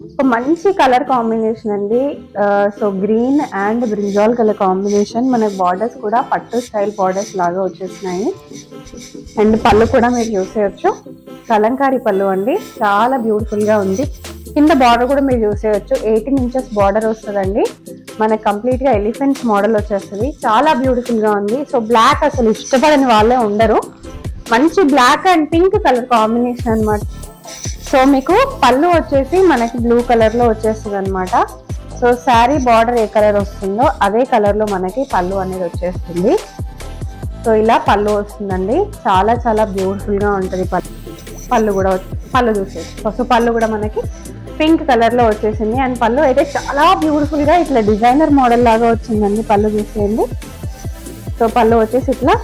ఒక మంచి colour combination అండి. So green and brinjal colour combination. మన బార్డర్స్ కూడా పట్టు స్టైల్ బార్డర్స్ లాగా వచ్చేసినాయి. అండ్ పళ్ళు కూడా మీరు చూసేయచ్చు, కలంకారీ పళ్ళు అండి, చాలా బ్యూటిఫుల్ గా ఉంది. కింద బార్డర్ కూడా మీరు చూసేయచ్చు, 18 ఇంచెస్ బార్డర్ వస్తుందండి. మనకి కంప్లీట్ గా ఎలిఫెంట్స్ మోడల్ వచ్చేస్తుంది, చాలా బ్యూటిఫుల్ గా ఉంది. సో బ్లాక్ అసలు ఇష్టపడని వాళ్ళే ఉండరు. మంచి black and pink colour combination అనమాట. సో మీకు పళ్ళు వచ్చేసి మనకి బ్లూ కలర్ లో వచ్చేస్తుంది అనమాట. సో శారీ బార్డర్ ఏ కలర్ వస్తుందో అదే కలర్ లో మనకి పళ్ళు అనేది వచ్చేస్తుంది. సో ఇలా పళ్ళు వస్తుందండి, చాలా చాలా బ్యూటిఫుల్ గా ఉంటుంది. పళ్ళు చూసేసి సో పళ్ళు కూడా మనకి పింక్ కలర్ లో వచ్చేసింది. అండ్ పళ్ళు అయితే చాలా బ్యూటిఫుల్ గా ఇట్లా డిజైనర్ మోడల్ లాగా వచ్చిందండి. పళ్ళు చూసేయండి. సో పళ్ళు వచ్చేసి ఇట్లా,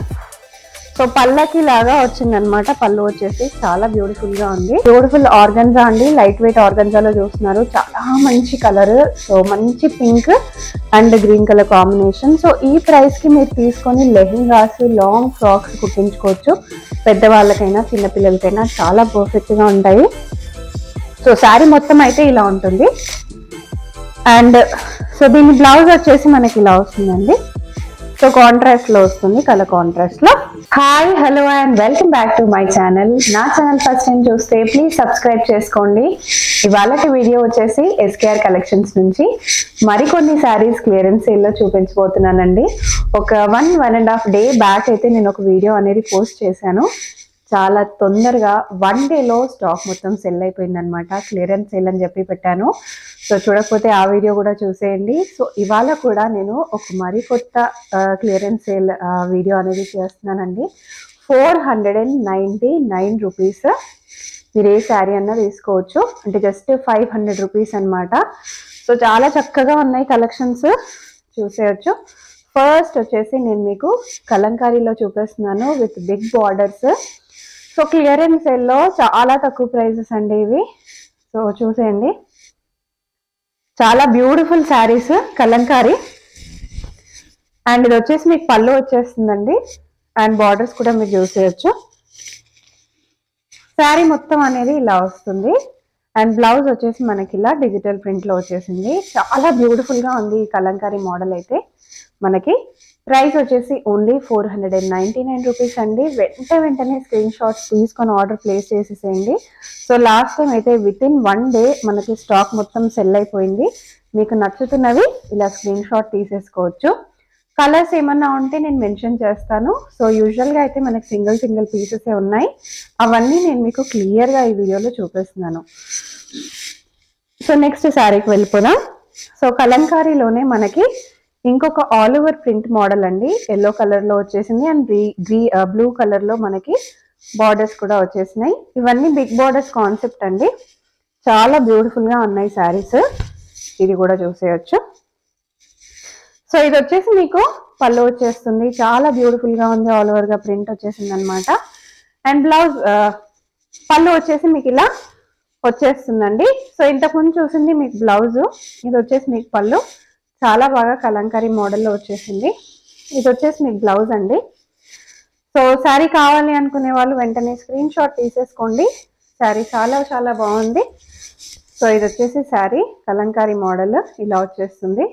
సో పళ్ళకి లాగా వచ్చింది అనమాట. పళ్ళు వచ్చేసి చాలా బ్యూటిఫుల్ గా ఉంది. బ్యూటిఫుల్ ఆర్గన్జా అండి, లైట్ వెయిట్ ఆర్గన్జాలో చూస్తున్నారు. చాలా మంచి కలర్, సో మంచి pink and green colour combination. So ఈ ప్రైస్ కి మీరు తీసుకొని లెహెంగాస్, లాంగ్ ఫ్రాక్స్ కుట్టించుకోవచ్చు. పెద్దవాళ్ళకైనా చిన్నపిల్లలకైనా చాలా పర్ఫెక్ట్ గా ఉంటాయి. సో శారీ మొత్తం అయితే ఇలా ఉంటుంది. అండ్ సో దీని బ్లౌజ్ వచ్చేసి మనకి ఇలా వస్తుందండి. సో కాంట్రాస్ట్ లో వస్తుంది, కలర్ కాంట్రాస్ట్ లో. Hi, hello and welcome back to my channel. నా ఛానల్ ఫస్ట్ టైం చూస్తే ప్లీజ్ సబ్స్క్రైబ్ చేసుకోండి. ఇవాళ వీడియో వచ్చేసి ఎస్కేఆర్ కలెక్షన్స్ నుంచి మరికొన్ని శారీస్ క్లియరెన్స్ సేల్ లో చూపించబోతున్నానండి. ఒక 1.5 డే బ్యాక్ అయితే నేను ఒక వీడియో అనేది పోస్ట్ చేశాను. చాలా తొందరగా 1 డేలో స్టాక్ మొత్తం సెల్ అయిపోయింది అనమాట. క్లియరెన్స్ సేల్ అని చెప్పి పెట్టాను. సో చూడకపోతే ఆ వీడియో కూడా చూసేయండి. సో ఇవాళ కూడా నేను ఒక మరికొత్త క్లియరెన్స్ సేల్ వీడియో అనేది చేస్తున్నానండి. 499 రూపీస్ మీరు ఏ శారీ అన్నా తీసుకోవచ్చు, అంటే జస్ట్ 500 రూపీస్ అనమాట. సో చాలా చక్కగా ఉన్నాయి కలెక్షన్స్, చూసేయచ్చు. ఫస్ట్ వచ్చేసి నేను మీకు కలంకారీలో చూపిస్తున్నాను with big borders. So clearance సేల్లో చాలా తక్కువ ప్రైజెస్ అండి ఇవి. సో చూసేయండి, చాలా బ్యూటిఫుల్ శారీస్ కలంకారీ. అండ్ ఇది వచ్చేసి మీకు పళ్ళు వచ్చేస్తుందండి. అండ్ బార్డర్స్ కూడా మీరు చూసేయచ్చు. శారీ మొత్తం అనేది ఇలా వస్తుంది. అండ్ బ్లౌజ్ వచ్చేసి మనకి ఇలా డిజిటల్ ప్రింట్ లో వచ్చేసింది. చాలా బ్యూటిఫుల్ గా ఉంది ఈ కలంకారీ మోడల్ అయితే. మనకి ప్రైస్ వచ్చేసి ఓన్లీ 499 రూపీస్ అండి. వెంటనే స్క్రీన్ షాట్స్ తీసుకొని ఆర్డర్ ప్లేస్ చేసేసేయండి. సో లాస్ట్ టైం అయితే విత్ ఇన్ 1 డే మనకి స్టాక్ మొత్తం సెల్ అయిపోయింది. మీకు నచ్చుతున్నవి ఇలా స్క్రీన్ షాట్ తీసేసుకోవచ్చు. కలర్స్ ఏమన్నా ఉంటే నేను మెన్షన్ చేస్తాను. సో యూజువల్గా అయితే మనకి సింగిల్ పీసెస్ ఉన్నాయి. అవన్నీ నేను మీకు క్లియర్గా ఈ వీడియోలో చూపిస్తున్నాను. సో నెక్స్ట్ శారీకి వెళ్ళిపోదాం. సో కలంకారీలోనే మనకి ఇంకొక ఆల్ ఓవర్ ప్రింట్ మోడల్ అండి. ఎల్లో కలర్ లో వచ్చేసింది అండ్ బ్లూ కలర్ లో మనకి బార్డర్స్ కూడా వచ్చేసినాయి. ఇవన్నీ బిగ్ బార్డర్స్ కాన్సెప్ట్ అండి. చాలా బ్యూటిఫుల్ గా ఉన్నాయి శారీస్. ఇది కూడా చూసేయచ్చు. సో ఇది వచ్చేసి మీకు పళ్ళు వచ్చేస్తుంది, చాలా బ్యూటిఫుల్ గా ఉంది. ఆల్ ఓవర్ గా ప్రింట్ వచ్చేసింది అనమాట. అండ్ బ్లౌజ్ పళ్ళు వచ్చేసి మీకు ఇలా వచ్చేస్తుందండి. సో ఇంతకుముందు చూసింది మీకు బ్లౌజ్, ఇది వచ్చేసి మీకు పళ్ళు. చాలా బాగా కలంకారీ మోడల్లో వచ్చేసింది. ఇది వచ్చేసి మీకు బ్లౌజ్ అండి. సో శారీ కావాలి అనుకునే వాళ్ళు వెంటనే స్క్రీన్ షాట్ తీసేసుకోండి. శారీ చాలా చాలా బాగుంది. సో ఇది వచ్చేసి శారీ కలంకారీ మోడల్ ఇలా వచ్చేస్తుంది.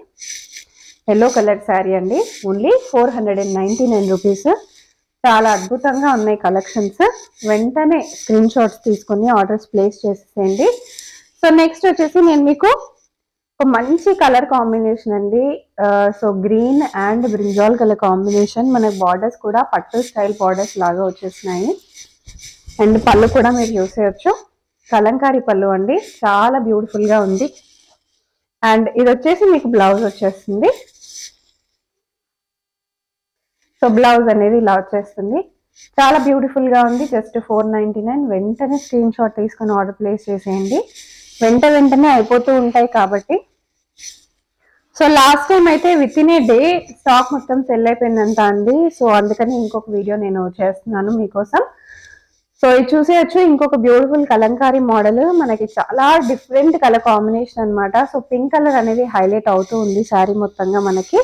ఎల్లో కలర్ శారీ అండి. Only 499 rupees. చాలా అద్భుతంగా ఉన్నాయి కలెక్షన్స్. వెంటనే స్క్రీన్ షాట్స్ తీసుకొని ఆర్డర్స్ ప్లేస్ చేసేసేయండి. సో నెక్స్ట్ వచ్చేసి నేను మీకు ఒక మంచి కలర్ కాంబినేషన్ అండి. So green and brinjal colour combination. మన బార్డర్స్ కూడా పట్టు స్టైల్ బార్డర్స్ లాగా వచ్చేసినాయి. అండ్ పళ్ళు కూడా మీరు చూసేయచ్చు, కలంకారీ పళ్ళు అండి, చాలా బ్యూటిఫుల్ గా ఉంది. అండ్ ఇది వచ్చేసి మీకు బ్లౌజ్ వచ్చేస్తుంది. సో బ్లౌజ్ అనేది ఇలా వచ్చేస్తుంది. చాలా బ్యూటిఫుల్ గా ఉంది. జస్ట్ 499. వెంటనే స్క్రీన్ షాట్ తీసుకొని ఆర్డర్ ప్లేస్ చేసేయండి. వెంటనే అయిపోతూ ఉంటాయి కాబట్టి. సో లాస్ట్ టైం అయితే with in a day stock మొత్తం సెల్ అయిపోయిందంట అండి. సో అందుకని ఇంకొక వీడియో నేను చేస్తున్నాను మీకోసం. సో ఇది చూసేయచ్చు, ఇంకొక బ్యూటిఫుల్ కలంకారీ మోడల్. మనకి చాలా డిఫరెంట్ కలర్ కాంబినేషన్ అనమాట. సో పింక్ కలర్ అనేది హైలైట్ అవుతూ ఉంది శారీ మొత్తంగా మనకి.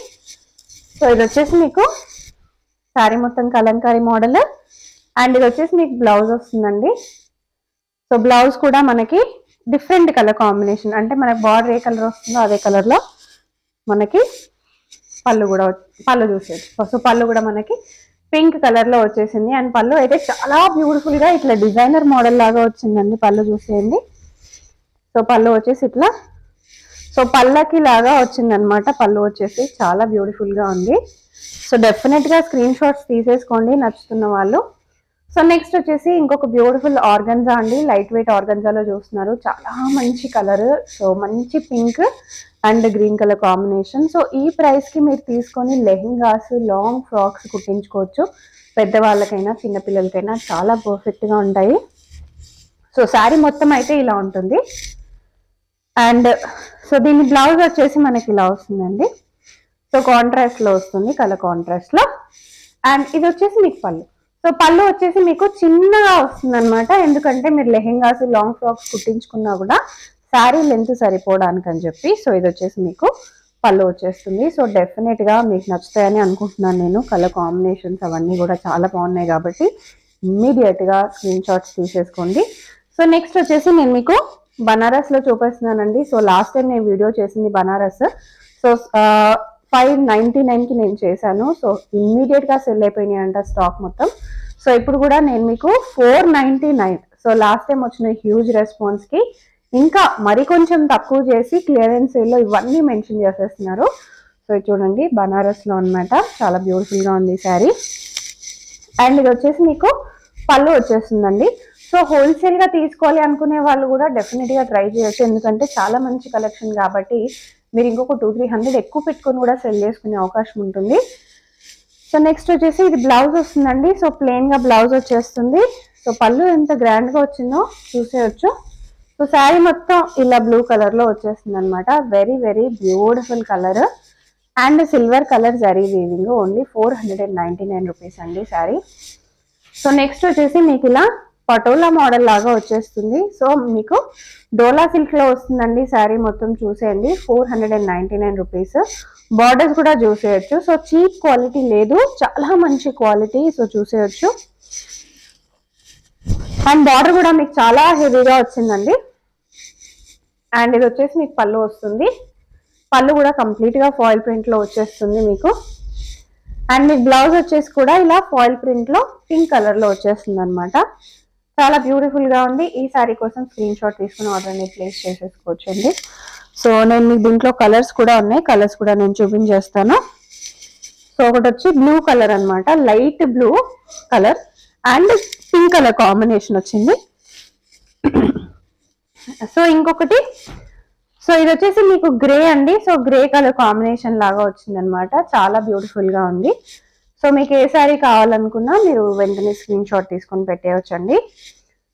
సో ఇది వచ్చేసి మీకు శారీ మొత్తం కలంకారీ మోడల్. అండ్ ఇది వచ్చేసి మీకు బ్లౌజ్ వస్తుందండి. సో బ్లౌజ్ కూడా మనకి డిఫరెంట్ కలర్ కాంబినేషన్, అంటే మనకి బార్డర్ ఏ కలర్ వస్తుందో అదే కలర్ లో మనకి పళ్ళు కూడా పళ్ళు చూసేది. సో పళ్ళు కూడా మనకి పింక్ కలర్ లో వచ్చేసింది. అండ్ పళ్ళు అయితే చాలా బ్యూటిఫుల్ గా ఇట్లా డిజైనర్ మోడల్ లాగా వచ్చిందండి. పళ్ళు చూసేయండి. సో పళ్ళు వచ్చేసి ఇట్లా, సో పళ్ళకి లాగా వచ్చింది అనమాట. పళ్ళు వచ్చేసి చాలా బ్యూటిఫుల్ గా ఉంది. సో డెఫినెట్ గా స్క్రీన్ షాట్స్ తీసేసుకోండి నచ్చుతున్న వాళ్ళు. సో నెక్స్ట్ వచ్చేసి ఇంకొక బ్యూటిఫుల్ ఆర్గన్జా అండి. లైట్ వెయిట్ ఆర్గన్జాలో చూస్తున్నారు. చాలా మంచి కలర్. సో మంచి pink and green colour combination. So ఈ ప్రైస్ కి మీరు తీసుకొని లెహెంగాస్, లాంగ్ ఫ్రాక్స్ కుట్టించుకోవచ్చు. పెద్దవాళ్ళకైనా చిన్నపిల్లలకైనా చాలా పర్ఫెక్ట్ గా ఉంటాయి. సో శారీ మొత్తం అయితే ఇలా ఉంటుంది. అండ్ సో దీని బ్లౌజ్ వచ్చేసి మనకి ఇలా వస్తుందండి. సో కాంట్రాస్ట్ లో వస్తుంది, కలర్ కాంట్రాస్ట్ లో. అండ్ ఇది వచ్చేసి మీకు పళ్ళు. సో పళ్ళు వచ్చేసి మీకు చిన్నగా వస్తుంది అనమాట. ఎందుకంటే మీరు లెహెంగాస్, లాంగ్ ఫ్రాక్స్ కుట్టించుకున్నా కూడా శారీ లెంత్ సరిపోవడానికి అని చెప్పి. సో ఇది వచ్చేసి మీకు పళ్ళు వచ్చేస్తుంది. సో డెఫినెట్ గా మీకు నచ్చుతాయని అనుకుంటున్నాను నేను. కలర్ కాంబినేషన్స్ అవన్నీ కూడా చాలా బాగున్నాయి కాబట్టి ఇమ్మీడియట్ గా స్క్రీన్ షాట్స్ తీసేసుకోండి. సో నెక్స్ట్ వచ్చేసి నేను మీకు బనారస్ లో చూపిస్తున్నానండి. సో లాస్ట్ టైం నేను వీడియో చేసింది బనారస్. సో 599 కి నేను చేశాను. సో ఇమ్మీడియట్ గా సెల్ అయిపోయినాయి అంట స్టాక్ మొత్తం. సో ఇప్పుడు కూడా నేను మీకు 499, సో లాస్ట్ టైం వచ్చిన హ్యూజ్ రెస్పాన్స్ కి ఇంకా మరి కొంచెం తక్కువ చేసి క్లియరెన్స్ సేల్ లో ఇవన్నీ మెన్షన్ చేసేస్తున్నారు. సో ఇది చూడండి బనారస్ లో అనమాట. చాలా బ్యూటిఫుల్ గా ఉంది శారీ. అండ్ ఇది వచ్చేసి మీకు పళ్ళు వచ్చేస్తుందండి. సో హోల్సేల్ గా తీసుకోవాలి అనుకునే వాళ్ళు కూడా డెఫినెట్ గా ట్రై చేయొచ్చు. ఎందుకంటే చాలా మంచి కలెక్షన్ కాబట్టి మీరు ఇంకొక 200-300 ఎక్కువ పెట్టుకొని కూడా సెల్ చేసుకునే అవకాశం ఉంటుంది. సో నెక్స్ట్ వచ్చేసి ఇది బ్లౌజ్ వస్తుందండి. సో ప్లెయిన్ గా బ్లౌజ్ వచ్చేస్తుంది. సో పళ్ళు ఎంత గ్రాండ్ గా వచ్చిందో చూసేయచ్చు. సో శారీ మొత్తం ఇలా బ్లూ కలర్ లో వచ్చేస్తుంది అనమాట. Very very beautiful colour and silver colour zari weaving. Only 499 rupees అండి శారీ. సో నెక్స్ట్ వచ్చేసి మీకు ఇలా పటోలా మోడల్ లాగా వచ్చేస్తుంది. సో మీకు డోలా సిల్క్ లో వస్తుందండి శారీ మొత్తం. చూసేయండి 499 రూపీస్. బార్డర్స్ కూడా చూసేయచ్చు. సో చీప్ క్వాలిటీ లేదు, చాలా మంచి క్వాలిటీ. సో చూసేయచ్చు. అండ్ బార్డర్ కూడా మీకు చాలా హెవీగా వచ్చిందండి. అండ్ ఇది వచ్చేసి మీకు పళ్ళు వస్తుంది. పళ్ళు కూడా కంప్లీట్ గా ఫాయిల్ ప్రింట్ లో వచ్చేస్తుంది మీకు. అండ్ మీకు బ్లౌజ్ వచ్చేసి కూడా ఇలా ఫాయిల్ ప్రింట్ లో పింక్ కలర్ లో వచ్చేస్తుంది అనమాట. చాలా బ్యూటిఫుల్ గా ఉంది. ఈ శారీ కోసం స్క్రీన్ షాట్ తీసుకుని ఆర్డర్ అనేది ప్లేస్ చేసేసుకోవచ్చు అండి. సో నేను మీకు దీంట్లో కలర్స్ కూడా ఉన్నాయి. కలర్స్ కూడా నేను చూపించేస్తాను. సో ఒకటి వచ్చి బ్లూ కలర్ అనమాట, light blue colour and pink colour combination వచ్చింది. సో ఇంకొకటి, సో ఇది వచ్చేసి మీకు గ్రే అండి. సో గ్రే కలర్ కాంబినేషన్ లాగా వచ్చింది అనమాట. చాలా బ్యూటిఫుల్ గా ఉంది. సో మీకు ఏ శారీ కావాలనుకున్నా మీరు వెంటనే స్క్రీన్ షాట్ తీసుకొని పెట్టేయచ్చండి.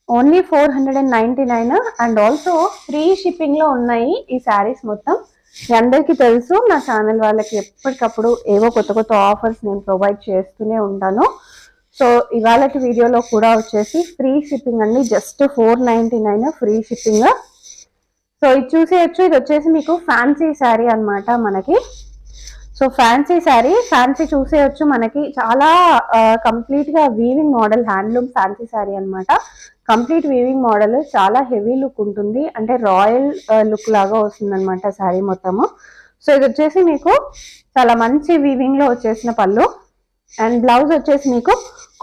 Only 499 and also free shipping లో ఉన్నాయి ఈ శారీస్ మొత్తం. మీ అందరికీ తెలుసు, నా ఛానల్ వాళ్ళకి ఎప్పటికప్పుడు ఏవో కొత్త కొత్త ఆఫర్స్ నేను ప్రొవైడ్ చేస్తూనే ఉంటాను. సో ఇవాళ వీడియోలో కూడా వచ్చేసి ఫ్రీ షిప్పింగ్ అండి. Just 499 free shipping. సో ఇది చూసేయచ్చు. ఇది వచ్చేసి మీకు ఫ్యాన్సీ శారీ అనమాట మనకి. సో ఫ్యాన్సీ శారీ, ఫ్యాన్సీ చూసేయచ్చు. మనకి చాలా కంప్లీట్ గా weaving model, handloom fancy sari అనమాట. కంప్లీట్ వీవింగ్ మోడల్, చాలా హెవీ లుక్ ఉంటుంది. అంటే రాయల్ లుక్ లాగా వస్తుంది అనమాట శారీ మొత్తము. సో ఇది వచ్చేసి మీకు చాలా మంచి వీవింగ్ లో వచ్చేసిన పళ్ళు. అండ్ బ్లౌజ్ వచ్చేసి మీకు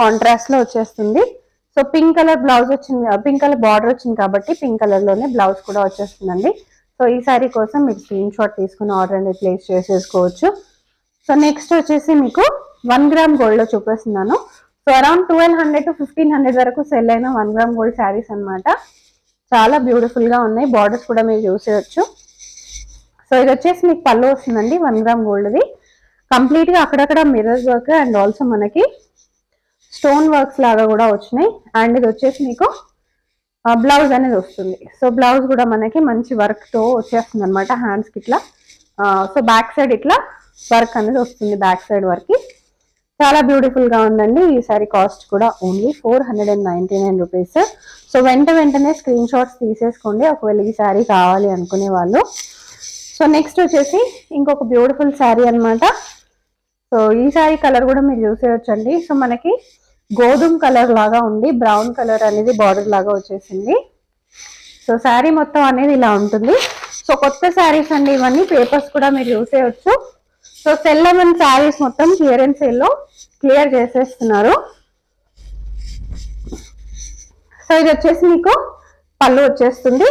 కాంట్రాస్ట్ లో వచ్చేస్తుంది. సో పింక్ కలర్ బ్లౌజ్ వచ్చింది, పింక్ కలర్ బార్డర్ వచ్చింది కాబట్టి పింక్ కలర్ లోనే బ్లౌజ్ కూడా వచ్చేస్తుందండి. సో ఈ శారీ కోసం మీకు స్క్రీన్ షాట్ తీసుకుని ఆర్డర్ అనేది ప్లేస్ చేసేసుకోవచ్చు. సో నెక్స్ట్ వచ్చేసి మీకు 1 గ్రామ్ గోల్డ్ లో చూపిస్తున్నాను. సో అరౌండ్ 1200 to 1500 వరకు సెల్ అయిన 1 గ్రామ్ గోల్డ్ శారీస్ అనమాట. చాలా బ్యూటిఫుల్ గా ఉన్నాయి. బార్డర్స్ కూడా మీరు చూసేయచ్చు. సో ఇది వచ్చేసి మీకు పళ్ళు వస్తుందండి 1 గ్రామ్ గోల్డ్ది. కంప్లీట్ గా అక్కడక్కడ మిర్రర్ వర్క్ అండ్ ఆల్సో మనకి స్టోన్ వర్క్స్ లాగా కూడా వచ్చినాయి. అండ్ ఇది వచ్చేసి మీకు బ్లౌజ్ అనేది వస్తుంది. సో బ్లౌజ్ కూడా మనకి మంచి వర్క్ తో వచ్చేస్తుంది అనమాట. హ్యాండ్స్ కి ఇట్లా, సో బ్యాక్ సైడ్ ఇట్లా వర్క్ అనేది వస్తుంది, బ్యాక్ సైడ్ వర్క్ కి. చాలా బ్యూటిఫుల్ గా ఉందండి. ఈ సారీ కాస్ట్ కూడా ఓన్లీ 499 రూపీస్. సో వెంటనే స్క్రీన్ షాట్స్ తీసేసుకోండి ఒకవేళ ఈ శారీ కావాలి అనుకునే వాళ్ళు. సో నెక్స్ట్ వచ్చేసి ఇంకొక బ్యూటిఫుల్ శారీ అనమాట. సో ఈ శారీ కలర్ కూడా మీరు చూసేయచ్చండి. సో మనకి గోధుమ కలర్ లాగా ఉంది, బ్రౌన్ కలర్ అనేది బార్డర్ లాగా వచ్చేసింది. సో శారీ మొత్తం అనేది ఇలా ఉంటుంది. సో కొత్త శారీస్ అండి ఇవన్నీ, పేపర్స్ కూడా మీరు యూస్ చేయొచ్చు. సో సెల్ 11 శారీస్ మొత్తం క్లియరెన్స్ సేల్ లో క్లియర్ చేసేస్తున్నారు. సో ఇది వచ్చేసి మీకు పళ్ళు వచ్చేస్తుంది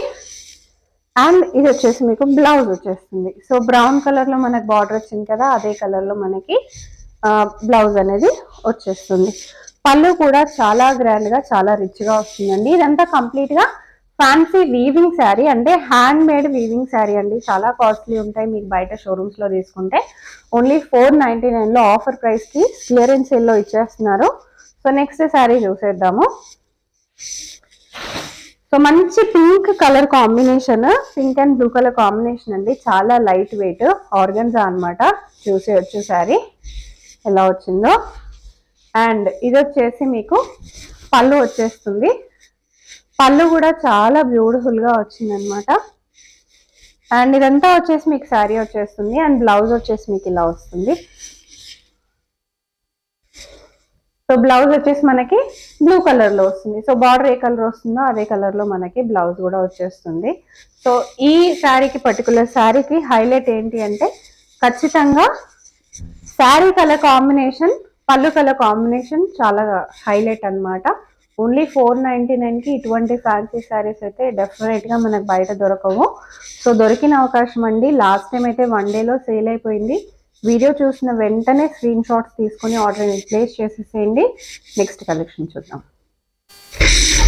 అండ్ ఇది వచ్చేసి మీకు బ్లౌజ్ వచ్చేస్తుంది. సో బ్రౌన్ కలర్ లో మనకి బార్డర్ వచ్చింది కదా, అదే కలర్ లో మనకి బ్లౌజ్ అనేది వచ్చేస్తుంది. పళ్ళు కూడా చాలా గ్రాండ్ గా చాలా రిచ్ గా వస్తుందండి. ఇదంతా కంప్లీట్ గా ఫ్యాన్సీ వీవింగ్ శారీ, అంటే హ్యాండ్ మేడ్ వీవింగ్ శారీ అండి. చాలా కాస్ట్లీ ఉంటాయి మీకు బయట షోరూమ్స్ లో తీసుకుంటే. ఓన్లీ 499 లో ఆఫర్ ప్రైస్ కి క్లియరెన్స్ సేల్ లో ఇచ్చేస్తున్నారు. సో నెక్స్ట్ శారీ చూసేద్దాము. సో మంచి pink colour combination, pink and blue colour combination అండి. చాలా లైట్ వెయిట్ ఆర్గన్జా అన్నమాట. చూసేయచ్చు శారీ ఎలా వచ్చిందో. అండ్ ఇది వచ్చేసి మీకు పళ్ళు వచ్చేస్తుంది. పళ్ళు కూడా చాలా బ్యూటిఫుల్ గా వచ్చింది అనమాట. అండ్ ఇదంతా వచ్చేసి మీకు శారీ వచ్చేస్తుంది అండ్ బ్లౌజ్ వచ్చేసి మీకు ఇలా వస్తుంది. సో బ్లౌజ్ వచ్చేసి మనకి బ్లూ కలర్ లో వస్తుంది. సో బార్డర్ ఏ కలర్ వస్తుందో అదే కలర్ లో మనకి బ్లౌజ్ కూడా వచ్చేస్తుంది. సో ఈ శారీకి పర్టికులర్ శారీకి హైలైట్ ఏంటి అంటే ఖచ్చితంగా శారీ కలర్ కాంబినేషన్, పళ్ళు కలర్ కాంబినేషన్ చాలా హైలైట్ అన్నమాట. ఓన్లీ 499 కి ఇటువంటి ఫ్యాన్సీ శారీస్ అయితే డెఫినెట్ గా మనకు బయట దొరకవు. సో దొరికిన అవకాశం అండి. లాస్ట్ టైం అయితే 1 డేలో సేల్ అయిపోయింది. వీడియో చూసిన వెంటనే స్క్రీన్ షాట్స్ తీసుకుని ఆర్డర్ ప్లేస్ చేసేసేయండి. నెక్స్ట్ కలెక్షన్ చూద్దాం.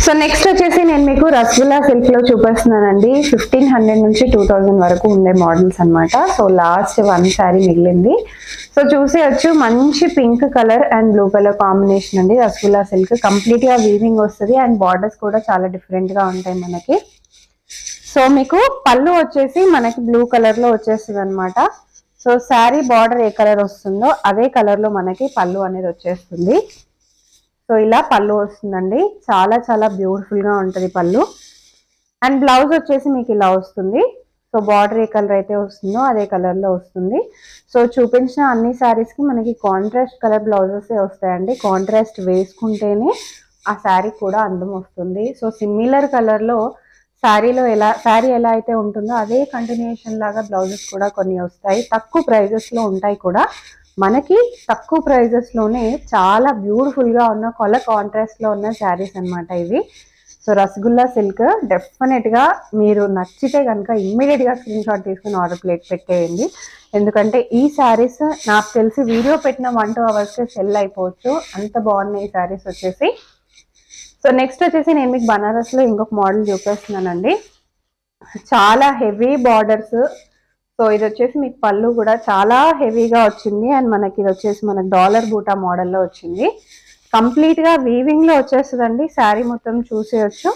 సో నెక్స్ట్ వచ్చేసి నేను మీకు రసగుల్లా సిల్క్ లో చూపిస్తున్నానండి. 1500 నుంచి 2000 వరకు ఉండే మోడల్స్ అన్నమాట. సో లాస్ట్ 1 శారీ మిగిలింది. సో చూసేయచ్చు మంచి pink colour and blue colour combination అండి. రసగుల్లా సిల్క్ కంప్లీట్ గా వీవింగ్ వస్తుంది అండ్ బార్డర్స్ కూడా చాలా డిఫరెంట్ గా ఉంటాయి మనకి. సో మీకు పళ్ళు వచ్చేసి మనకి బ్లూ కలర్ లో వచ్చేస్తుంది అనమాట. సో శారీ బార్డర్ ఏ కలర్ వస్తుందో అదే కలర్ లో మనకి పళ్ళు అనేది వచ్చేస్తుంది. సో ఇలా పళ్ళు వస్తుందండి. చాలా చాలా బ్యూటిఫుల్ గా ఉంటుంది పళ్ళు. అండ్ బ్లౌజ్ వచ్చేసి మీకు ఇలా వస్తుంది. సో బార్డర్ ఏ కలర్ అయితే వస్తుందో అదే కలర్ లో వస్తుంది. సో చూపించిన అన్ని శారీస్ కి మనకి కాంట్రాస్ట్ కలర్ బ్లౌజెస్ వస్తాయండి. కాంట్రాస్ట్ వేసుకుంటేనే ఆ శారీ కూడా అందం వస్తుంది. సో సిమిలర్ కలర్ లో శారీ ఎలా అయితే ఉంటుందో అదే కంటిన్యూషన్ లాగా బ్లౌజెస్ కూడా కొన్ని వస్తాయి. తక్కువ ప్రైజెస్ లో ఉంటాయి కూడా. మనకి తక్కువ ప్రైజెస్ లోనే చాలా బ్యూటిఫుల్ గా ఉన్న కలర్ కాంట్రాస్ట్ లో ఉన్న శారీస్ అన్నమాట ఇవి. సో రసగుల్లా సిల్క్ డెఫినెట్ గా మీరు నచ్చితే కనుక ఇమ్మీడియట్ గా స్క్రీన్ షాట్ తీసుకుని ఆర్డర్ పెట్టేయండి. ఎందుకంటే ఈ శారీస్ నాకు తెలిసి వీడియో పెట్టిన 1-2 hours కే సెల్ అయిపోవచ్చు, అంత బాగున్నాయి ఈ శారీస్ వచ్చేసి. సో నెక్స్ట్ వచ్చేసి నేను మీకు బనారస్ లో ఇంకొక మోడల్ చూపిస్తున్నానండి. చాలా హెవీ బార్డర్స్. సో ఇది వచ్చేసి మీకు పళ్ళు కూడా చాలా హెవీగా వచ్చింది అండ్ మనకి ఇది వచ్చేసి మనకి డాలర్ బూటా మోడల్లో వచ్చింది. కంప్లీట్ గా వీవింగ్ లో వచ్చేస్తుందండి. శారీ మొత్తం చూసేయచ్చు.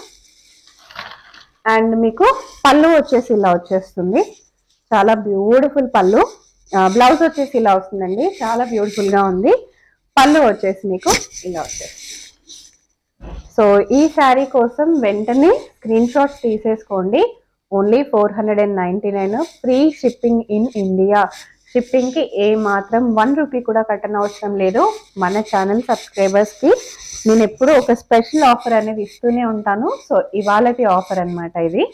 అండ్ మీకు పళ్ళు వచ్చేసి ఇలా వచ్చేస్తుంది. చాలా బ్యూటిఫుల్ పళ్ళు. బ్లౌజ్ వచ్చేసి ఇలా వస్తుందండి. చాలా బ్యూటిఫుల్ గా ఉంది. పళ్ళు వచ్చేసి మీకు ఇలా వచ్చేస్తుంది. సో ఈ శారీ కోసం వెంటనే స్క్రీన్ షాట్స్ తీసేసుకోండి. Only 499, free shipping in India. Shipping కి ఏ మాత్రం 1 రూపీ కూడా కట్టనవసరం లేదు. మన ఛానల్ సబ్స్క్రైబర్స్ కి నేను ఎప్పుడూ ఒక స్పెషల్ ఆఫర్ అనేది ఇస్తూనే ఉంటాను. సో ఇవాళటి ఆఫర్ అన్నమాట ఇది.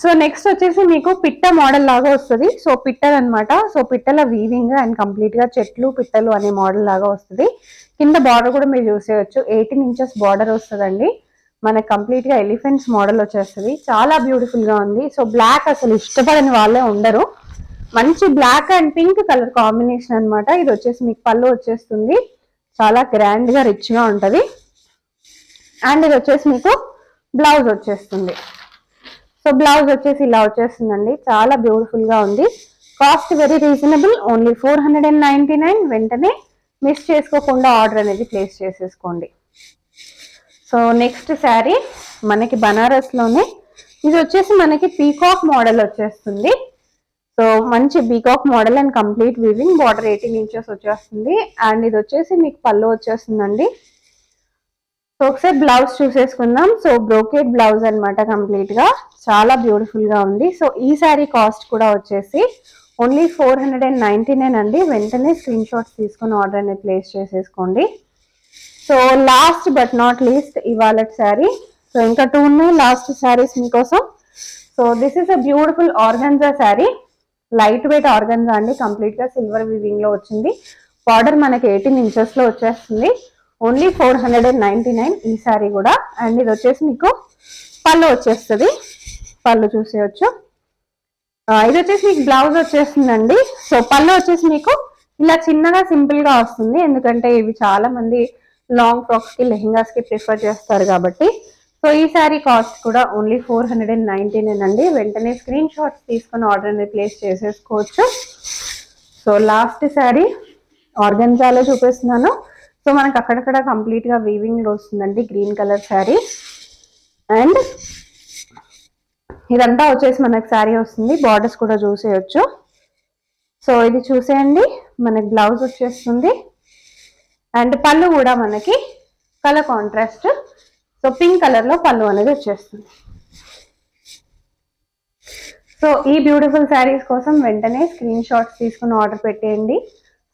సో నెక్స్ట్ వచ్చేసి మీకు పిట్ట మోడల్ లాగా వస్తుంది. సో పిట్టలు అనమాట. So Pittala weaving and complete గా చెట్లు పిట్టలు అనే మోడల్ లాగా వస్తుంది. కింద బార్డర్ కూడా మీరు చూసేయచ్చు. 18 inches బార్డర్ వస్తుందండి. మనకి కంప్లీట్ గా ఎలిఫెంట్స్ మోడల్ వచ్చేస్తుంది. చాలా బ్యూటిఫుల్ గా ఉంది. సో బ్లాక్ అసలు ఇష్టపడని వాళ్ళే ఉండరు. మంచి black and pink colour combination అన్నమాట. ఇది వచ్చేసి మీకు పళ్ళు వచ్చేస్తుంది. చాలా గ్రాండ్ గా రిచ్ గా ఉంటది. అండ్ ఇది వచ్చేసి మీకు బ్లౌజ్ వచ్చేస్తుంది. సో బ్లౌజ్ వచ్చేసి ఇలా వచ్చేస్తుందండి. చాలా బ్యూటిఫుల్ గా ఉంది. Cost very reasonable. ఓన్లీ 499. వెంటనే మిస్ చేసుకోకుండా ఆర్డర్ అనేది ప్లేస్ చేసేసుకోండి. సో నెక్స్ట్ శారీ మనకి బనారస్ లోనే. ఇది వచ్చేసి మనకి పీకాక్ మోడల్ వచ్చేస్తుంది. సో మంచి peacock model and complete weaving. Border 18 inches వచ్చేస్తుంది. అండ్ ఇది వచ్చేసి మీకు పళ్ళు వచ్చేస్తుందండి. సో ఒకసారి బ్లౌజ్ చూసేసుకుందాం. సో బ్రోకేడ్ బ్లౌజ్ అన్నమాట కంప్లీట్ గా. చాలా బ్యూటిఫుల్ గా ఉంది. సో ఈ శారీ కాస్ట్ కూడా వచ్చేసి ఓన్లీ 499 అండి. వెంటనే స్క్రీన్ షాట్స్ తీసుకుని ఆర్డర్ అనేది ప్లేస్ చేసేసుకోండి. So last but not least ఇవాళ శారీ. సో సో ఇంకా 2 ఉన్నాయి లాస్ట్ శారీస్ మీకోసం. So this is a beautiful organza sari, light weight organza అండి, కంప్లీట్ గా సిల్వర్ వీవింగ్ లో వచ్చింది. బార్డర్ మనకి 18 ఇంచెస్ లో వచ్చేస్తుంది. ఓన్లీ 499 ఈ శారీ కూడా. అండ్ ఇది వచ్చేసి మీకు పళ్ళు వచ్చేస్తుంది, పళ్ళు చూసేయచ్చు. ఇది వచ్చేసి మీకు బ్లౌజ్ వచ్చేస్తుందండి. సో పళ్ళు వచ్చేసి మీకు ఇలా చిన్నగా సింపుల్ గా వస్తుంది, ఎందుకంటే ఇవి చాలా మంది లాంగ్ ఫ్రాక్స్ కి లెహెంగాస్ కి ప్రిఫర్ చేస్తారు కాబట్టి. సో ఈ శారీ కాస్ట్ కూడా ఓన్లీ 499 అండి. వెంటనే స్క్రీన్ షాట్స్ తీసుకొని ఆర్డర్ అనేది ప్లేస్ చేసేసుకోవచ్చు. సో లాస్ట్ శారీ ఆర్గన్జాలో చూపిస్తున్నాను. సో మనకు అక్కడక్కడ కంప్లీట్ గా వీవింగ్ లో వస్తుందండి, గ్రీన్ కలర్ శారీ. అండ్ ఇదంతా వచ్చేసి మనకి శారీ వస్తుంది, బార్డర్స్ కూడా చూసేయచ్చు. సో ఇది చూసేయండి, మనకి బ్లౌజ్ వచ్చేస్తుంది. అండ్ పళ్ళు కూడా మనకి colour contrast, so pink colour లో పళ్ళు అనేది వచ్చేస్తుంది. సో ఈ బ్యూటిఫుల్ శారీస్ కోసం వెంటనే స్క్రీన్ షాట్స్ తీసుకుని ఆర్డర్ పెట్టేయండి.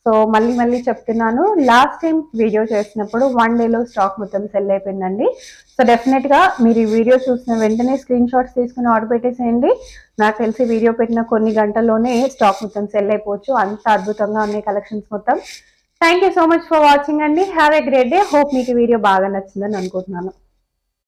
సో మళ్ళీ చెప్తున్నాను, లాస్ట్ టైం వీడియో చేసినప్పుడు 1 డేలో స్టాక్ మొత్తం సెల్ అయిపోయిందండి. సో డెఫినెట్ గా మీరు ఈ వీడియో చూసిన వెంటనే స్క్రీన్ షాట్స్ తీసుకుని ఆర్డర్ పెట్టేసేయండి. నాకు తెలిసి వీడియో పెట్టిన కొన్ని గంటల్లోనే స్టాక్ మొత్తం సెల్ అయిపోవచ్చు, అంత అద్భుతంగా ఉన్నాయి కలెక్షన్స్ మొత్తం. Thank you so much for watching అండి. Have a great day. Hope మీకు వీడియో బాగా నచ్చిందని అనుకుంటున్నాను.